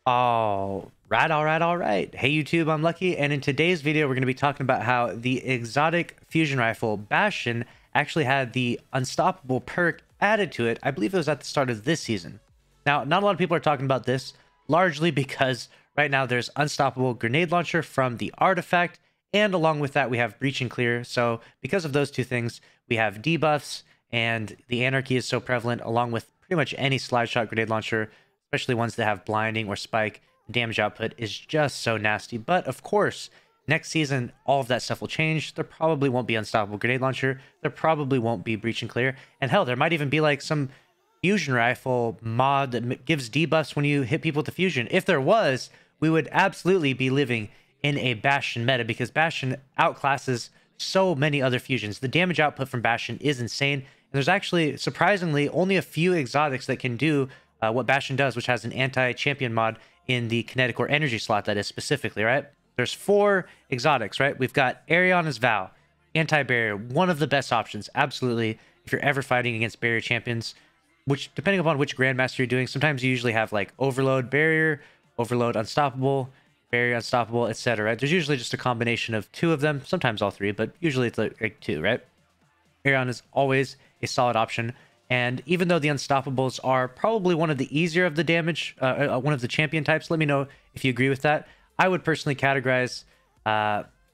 All right. Hey YouTube, I'm Lucky, and in today's video, we're going to be talking about how the exotic fusion rifle Bastion actually had the unstoppable perk added to it. I believe it was at the start of this season. Now, not a lot of people are talking about this, largely because right now there's unstoppable grenade launcher from the artifact, and along with that, we have breach and clear. So because of those two things, we have debuffs, and the anarchy is so prevalent, along with pretty much any slide shot grenade launcher, especially ones that have blinding or spike. The damage output is just so nasty. But of course, next season, all of that stuff will change. There probably won't be unstoppable grenade launcher. There probably won't be breach and clear. And hell, there might even be like some fusion rifle mod that gives debuffs when you hit people with the fusion. If there was, we would absolutely be living in a Bastion meta because Bastion outclasses so many other fusions. The damage output from Bastion is insane. And there's actually, surprisingly, only a few exotics that can do what Bastion does, which has an anti-champion mod in the kinetic or energy slot, that is specifically, right? There's 4 exotics, right? We've got Ariana's Vow, anti-barrier, one of the best options, absolutely, if you're ever fighting against barrier champions, which, depending upon which grandmaster you're doing, sometimes you usually have like overload barrier, overload unstoppable, barrier unstoppable, etc. Right? There's usually just a combination of 2 of them, sometimes all 3, but usually it's like 2, right? Ariana is always a solid option. And even though the unstoppables are probably one of the easier of the damage, one of the champion types, let me know if you agree with that. I would personally categorize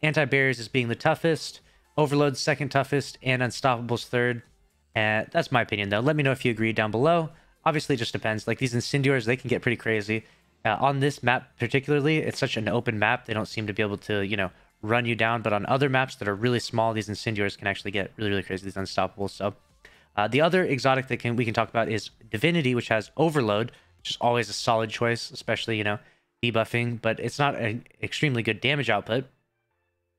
anti-barriers as being the toughest, overload second toughest, and unstoppables third. And that's my opinion, though. Let me know if you agree down below. Obviously, it just depends. Like these incendiaries, they can get pretty crazy. On this map particularly, it's such an open map. They don't seem to be able to, run you down. But on other maps that are really small, these incendiaries can actually get really, really crazy, these unstoppables. So the other exotic that we can talk about is Divinity, which has Overload, which is always a solid choice, especially, debuffing, but it's not an extremely good damage output.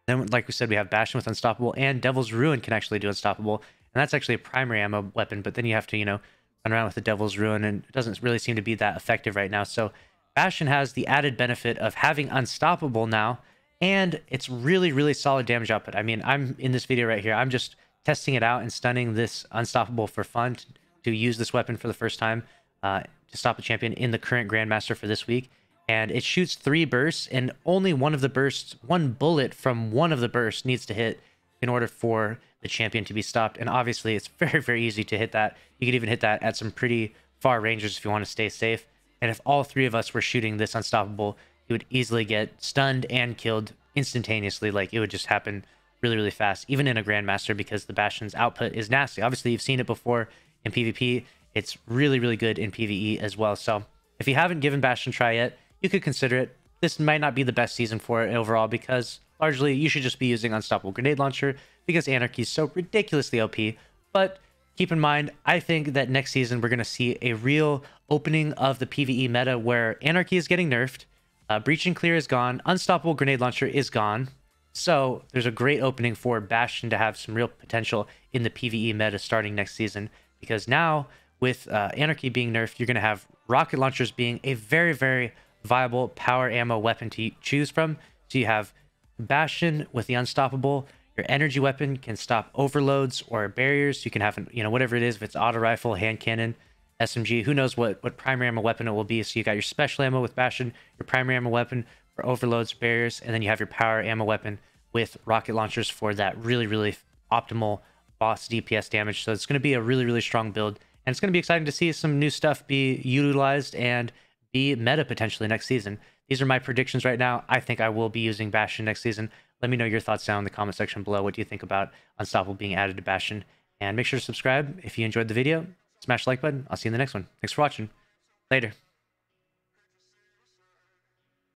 Then, like we said, we have Bastion with Unstoppable, and Devil's Ruin can actually do Unstoppable, and that's actually a primary ammo weapon, but then you have to, run around with the Devil's Ruin, and it doesn't really seem to be that effective right now. So Bastion has the added benefit of having Unstoppable now, and it's really, really solid damage output. I mean, I'm in this video right here, I'm just testing it out and stunning this Unstoppable for fun to use this weapon for the first time to stop a champion in the current Grandmaster for this week. And it shoots 3 bursts, and only one of the bursts, one bullet from one of the bursts needs to hit in order for the champion to be stopped. And obviously, it's very, very easy to hit that. You could even hit that at some pretty far ranges if you want to stay safe. And if all 3 of us were shooting this Unstoppable, you would easily get stunned and killed instantaneously. Like, it would just happen really, really fast, even in a Grandmaster, because the Bastion's output is nasty. Obviously, you've seen it before in PvP. It's really, really good in PvE as well. So if you haven't given Bastion a try yet, you could consider it. This might not be the best season for it overall, because largely you should just be using Unstoppable Grenade Launcher because Anarchy is so ridiculously OP. But keep in mind, I think that next season we're going to see a real opening of the PvE meta where Anarchy is getting nerfed, Breach and Clear is gone, Unstoppable Grenade Launcher is gone. So there's a great opening for Bastion to have some real potential in the PvE meta starting next season, because now with Anarchy being nerfed, you're going to have rocket launchers being a very, very viable power ammo weapon to choose from. So you have Bastion with the Unstoppable. Your energy weapon can stop overloads or barriers. You can have, whatever it is, if it's auto rifle, hand cannon, SMG, who knows what primary ammo weapon it will be. So you got your special ammo with Bastion, your primary ammo weapon for overloads, barriers, and then you have your power ammo weapon with rocket launchers for that really, really optimal boss DPS damage. So it's going to be a really, really strong build, and it's going to be exciting to see some new stuff be utilized and be meta potentially next season. These are my predictions right now. I think I will be using Bastion next season. Let me know your thoughts down in the comment section below. What do you think about Unstoppable being added to Bastion? And make sure to subscribe if you enjoyed the video. Smash the like button. I'll see you in the next one. Thanks for watching. Later.